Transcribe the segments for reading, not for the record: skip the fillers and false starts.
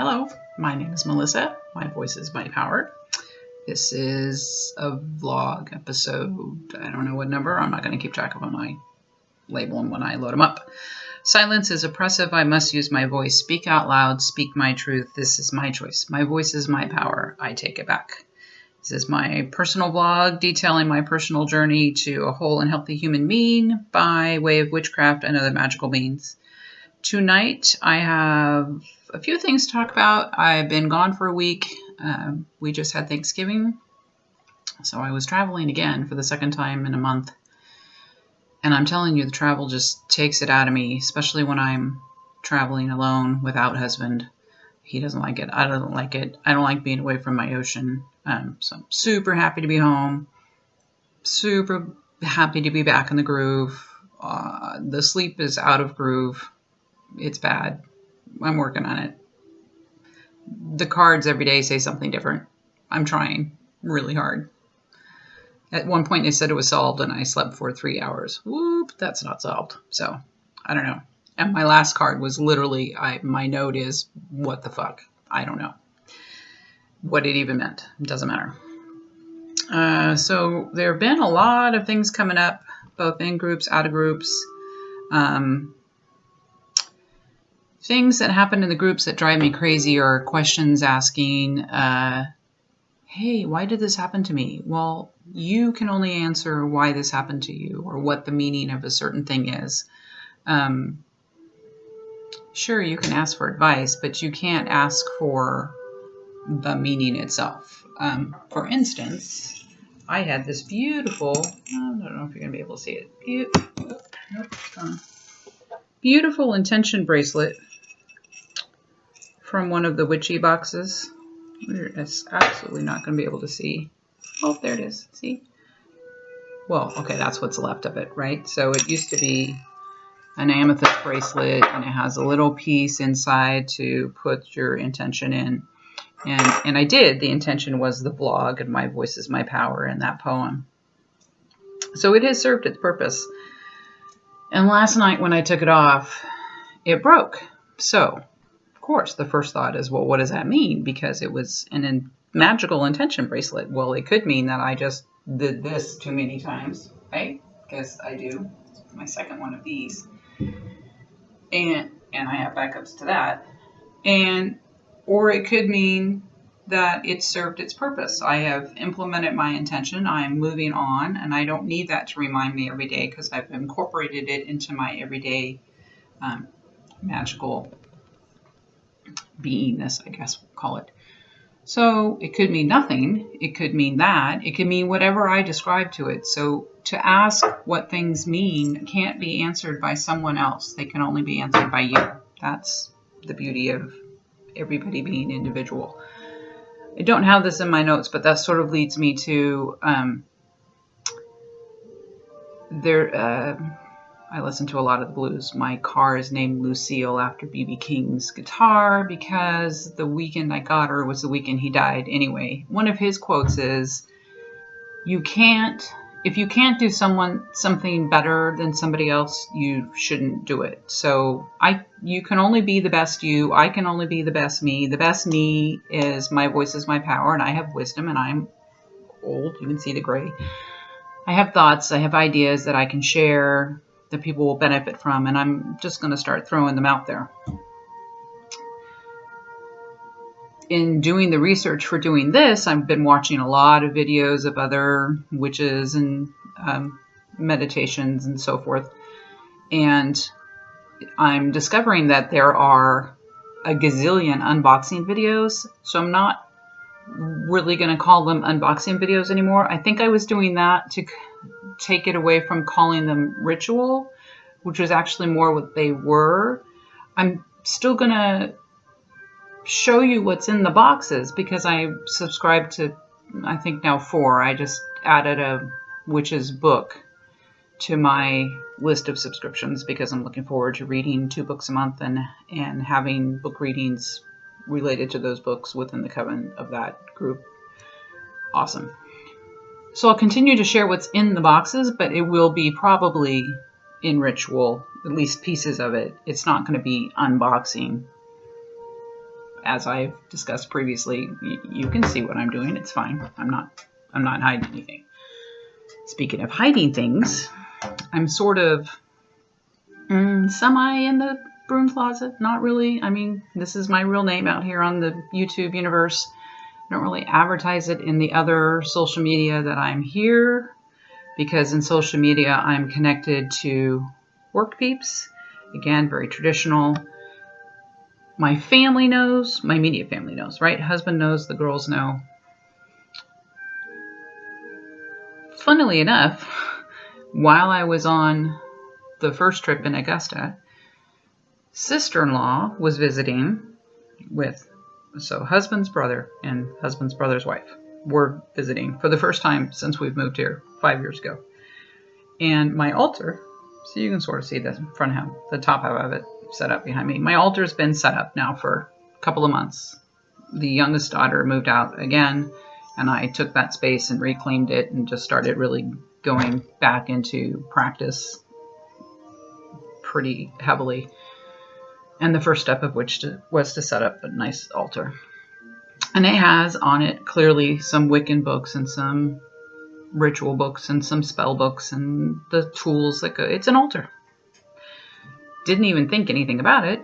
Hello, my name is Melissa. My voice is my power. This is a vlog episode. I don't know what number. I'm not going to keep track of them. I label them when I load them up. Silence is oppressive. I must use my voice. Speak out loud. Speak my truth. This is my choice. My voice is my power. I take it back. This is my personal vlog detailing my personal journey to a whole and healthy human being by way of witchcraft and other magical means. Tonight, I have a few things to talk about. I've been gone for a week. We just had Thanksgiving, so I was traveling again for the second time in a month. And I'm telling you, the travel just takes it out of me, especially when I'm traveling alone without husband. He doesn't like it. I don't like it. I don't like being away from my ocean. So I'm super happy to be home. Super happy to be back in the groove. The sleep is out of groove. It's bad. I'm working on it. The cards every day say something different. I'm trying really hard. At one point they said it was solved and I slept for 3 hours. Whoop, that's not solved. So I don't know. And my last card was literally, my note is, what the fuck? I don't know what it even meant. It doesn't matter. So there have been a lot of things coming up, both in groups, out of groups. Things that happen in the groups that drive me crazy are questions asking, hey, why did this happen to me? Well, you can only answer why this happened to you or what the meaning of a certain thing is. Sure, you can ask for advice, but you can't ask for the meaning itself. For instance, I had this beautiful, I don't know if you're going to be able to see it. Beautiful intention bracelet from one of the witchy boxes. It's absolutely not going to be able to see. Oh, there it is. See? Well, okay, that's what's left of it, right? So it used to be an amethyst bracelet, and it has a little piece inside to put your intention in. And I did. The intention was the blog and my voice is my power in that poem. So it has served its purpose. And last night when I took it off, it broke. So, of course, the first thought is, well, what does that mean? Because it was a magical intention bracelet. Well, it could mean that I just did this too many times, right? Because I do. It's my second one of these. And I have backups to that. Or it could mean that it served its purpose. I have implemented my intention. I'm moving on, and I don't need that to remind me every day because I've incorporated it into my everyday magical beingness, I guess we'll call it. So it could mean nothing. It could mean that. It could mean whatever I describe to it. So to ask what things mean can't be answered by someone else. They can only be answered by you. That's the beauty of everybody being individual. I don't have this in my notes, but that sort of leads me to I listen to a lot of the blues. My car is named Lucille after B.B. King's guitar because the weekend I got her was the weekend he died anyway. One of his quotes is, if you can't do something better than somebody else, you shouldn't do it. So you can only be the best you. I can only be the best me. The best me is my voice is my power, and I have wisdom, and I'm old. You can see the gray. I have thoughts. I have ideas that I can share that people will benefit from, and I'm just going to start throwing them out there. In doing the research for doing this, I've been watching a lot of videos of other witches and meditations and so forth. And I'm discovering that there are a gazillion unboxing videos. So I'm not really going to call them unboxing videos anymore. I think I was doing that to take it away from calling them ritual, which was actually more what they were. I'm still going to show you what's in the boxes because I subscribe to, I think now 4. I just added a witch's book to my list of subscriptions because I'm looking forward to reading 2 books a month and having book readings related to those books within the coven of that group. Awesome. So I'll continue to share what's in the boxes, but it will be probably in ritual, at least pieces of it. It's not going to be unboxing as I've discussed previously, you can see what I'm doing. It's fine. I'm not hiding anything. Speaking of hiding things, I'm sort of semi in the broom closet. Not really. I mean, this is my real name out here on the YouTube universe. I don't really advertise it in the other social media that I'm here, because in social media I'm connected to work peeps. Again, very traditional. My family knows, my immediate family knows, right? Husband knows, the girls know. Funnily enough, while I was on the first trip in Augusta, sister-in-law was visiting with, so husband's brother and husband's brother's wife were visiting for the first time since we've moved here 5 years ago. And my altar, so you can sort of see the front half, the top half of it set up behind me. My altar's been set up now for a couple of months. The youngest daughter moved out again, and I took that space and reclaimed it and just started really going back into practice pretty heavily. And the first step of which was to set up a nice altar. And it has on it clearly some Wiccan books and some ritual books and some spell books and the tools that go. It's an altar. Didn't even think anything about it.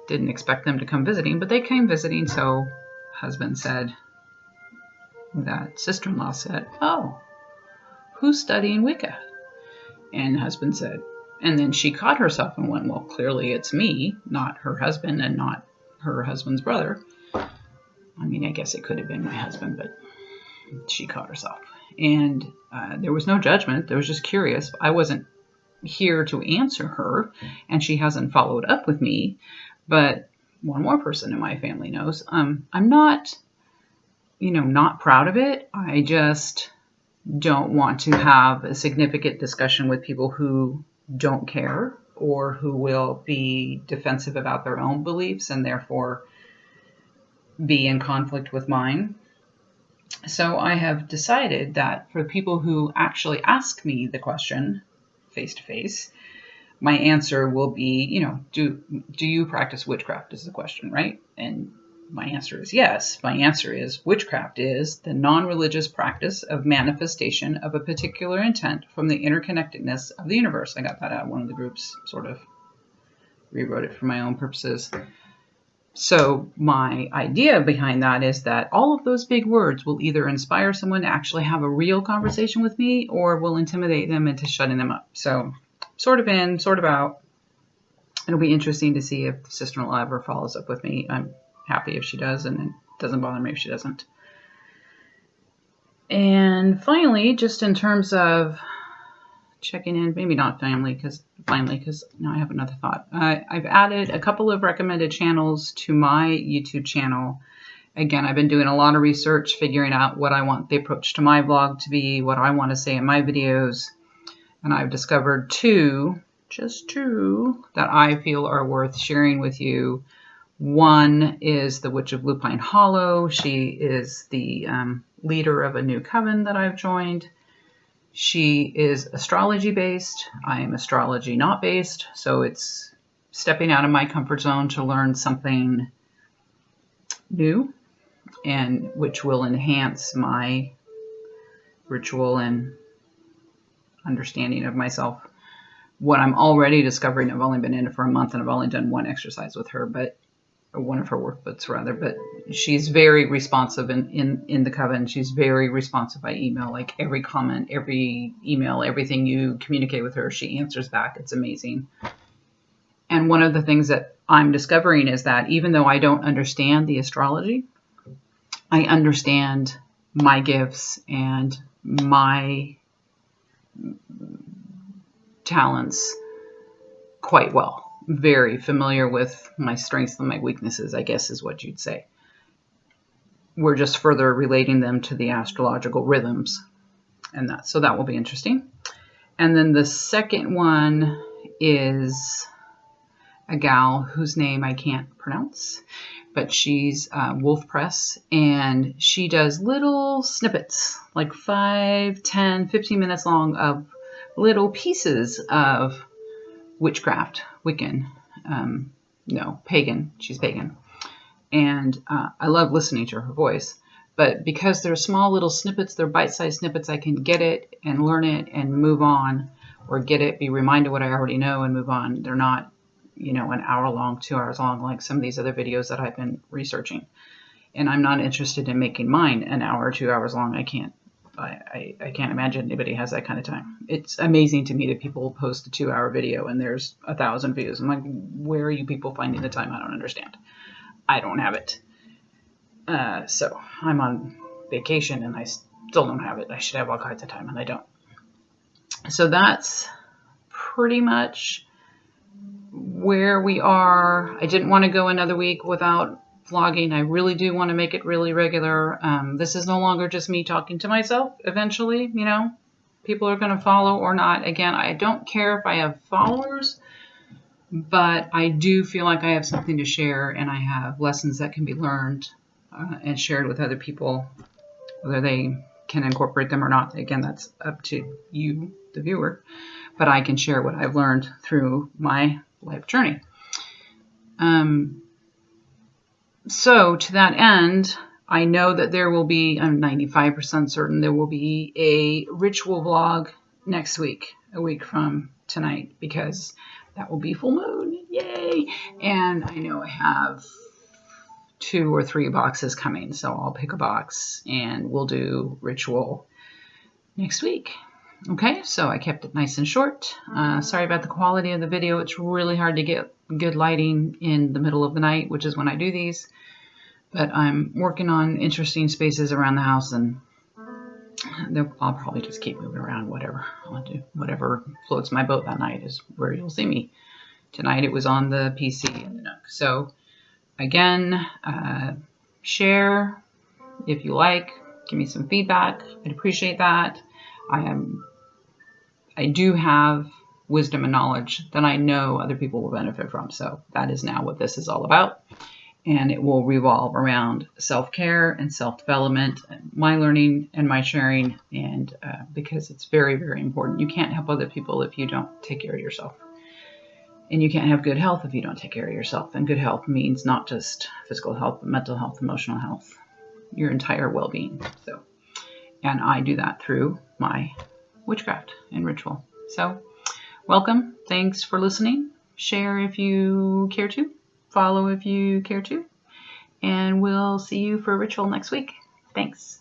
Didn't expect them to come visiting, but they came visiting. So husband said, that sister-in-law said, "Oh, who's studying Wicca?" And husband said, and then she caught herself and went, "Well, clearly it's me, not her husband and not her husband's brother." I mean, I guess it could have been my husband, but she caught herself. And there was no judgment. There was just curious. I wasn't here to answer her, and she hasn't followed up with me. But one more person in my family knows. I'm not, not proud of it. I just don't want to have a significant discussion with people who don't care or who will be defensive about their own beliefs and therefore be in conflict with mine. So I have decided that for people who actually ask me the question face to face, my answer will be, do you practice witchcraft is the question, right? And my answer is yes. My answer is witchcraft is the non-religious practice of manifestation of a particular intent from the interconnectedness of the universe. I got that out of one of the groups, sort of rewrote it for my own purposes. So my idea behind that is that all of those big words will either inspire someone to actually have a real conversation with me or will intimidate them into shutting them up. So sort of in, sort of out. It'll be interesting to see if sister-in-law ever follows up with me. I'm happy if she does, and it doesn't bother me if she doesn't. And finally, just in terms of checking in, maybe not family, because now I have another thought. I've added a couple of recommended channels to my YouTube channel. Again, I've been doing a lot of research, figuring out what I want the approach to my vlog to be, what I want to say in my videos. And I've discovered just two, that I feel are worth sharing with you. One is the Witch of Lupine Hollow. She is the leader of a new coven that I've joined. She is astrology based. I am astrology not based. So it's stepping out of my comfort zone to learn something new, and which will enhance my ritual and understanding of myself. What I'm already discovering, I've only been in it for a month and I've only done one exercise with her, or one of her workbooks rather, but she's very responsive in the coven. She's very responsive by email, like every comment, every email, everything you communicate with her, she answers back. It's amazing. And one of the things that I'm discovering is that even though I don't understand the astrology, I understand my gifts and my talents quite well. Very familiar with my strengths and my weaknesses, I guess is what you'd say. We're just further relating them to the astrological rhythms, and so that will be interesting. And then the second one is a gal whose name I can't pronounce, but she's Wolf Press, and she does little snippets, like 5, 10, 15 minutes long, of little pieces of witchcraft, Wiccan, no, pagan, she's pagan. And I love listening to her voice. But because they're small little snippets, they're bite-sized snippets, I can get it and learn it and move on, or get it, be reminded what I already know and move on. They're not, an hour long, 2 hours long, like some of these other videos that I've been researching. And I'm not interested in making mine an hour or 2 hours long. I can't imagine anybody has that kind of time. It's amazing to me that people post a 2-hour video and there's 1,000 views. I'm like, where are you people finding the time? I don't understand. I don't have it. So I'm on vacation and I still don't have it. I should have all kinds of time and I don't. So that's pretty much where we are. I didn't want to go another week without vlogging. I really do want to make it really regular. This is no longer just me talking to myself. Eventually, people are going to follow or not. Again, I don't care if I have followers, but I do feel like I have something to share and I have lessons that can be learned and shared with other people, whether they can incorporate them or not. Again, that's up to you, the viewer, but I can share what I've learned through my life journey. So to that end, I know that there will be, I'm 95% certain there will be a ritual vlog next week, a week from tonight, because that will be full moon. Yay! And I know I have 2 or 3 boxes coming, so I'll pick a box and we'll do ritual next week. Okay, so I kept it nice and short. Sorry about the quality of the video. It's really hard to get good lighting in the middle of the night, which is when I do these. But I'm working on interesting spaces around the house, and I'll probably just keep moving around. Whatever I'll do, whatever floats my boat that night is where you'll see me. Tonight it was on the PC and the Nook. So again, share if you like. Give me some feedback. I'd appreciate that. I do have wisdom and knowledge that I know other people will benefit from. So that is now what this is all about. And it will revolve around self-care and self-development, my learning and my sharing, and because it's very, very important. You can't help other people if you don't take care of yourself. And you can't have good health if you don't take care of yourself. And good health means not just physical health, but mental health, emotional health, your entire well-being. And I do that through my witchcraft and ritual. So welcome. Thanks for listening. Share if you care to. Follow if you care to. And we'll see you for ritual next week. Thanks.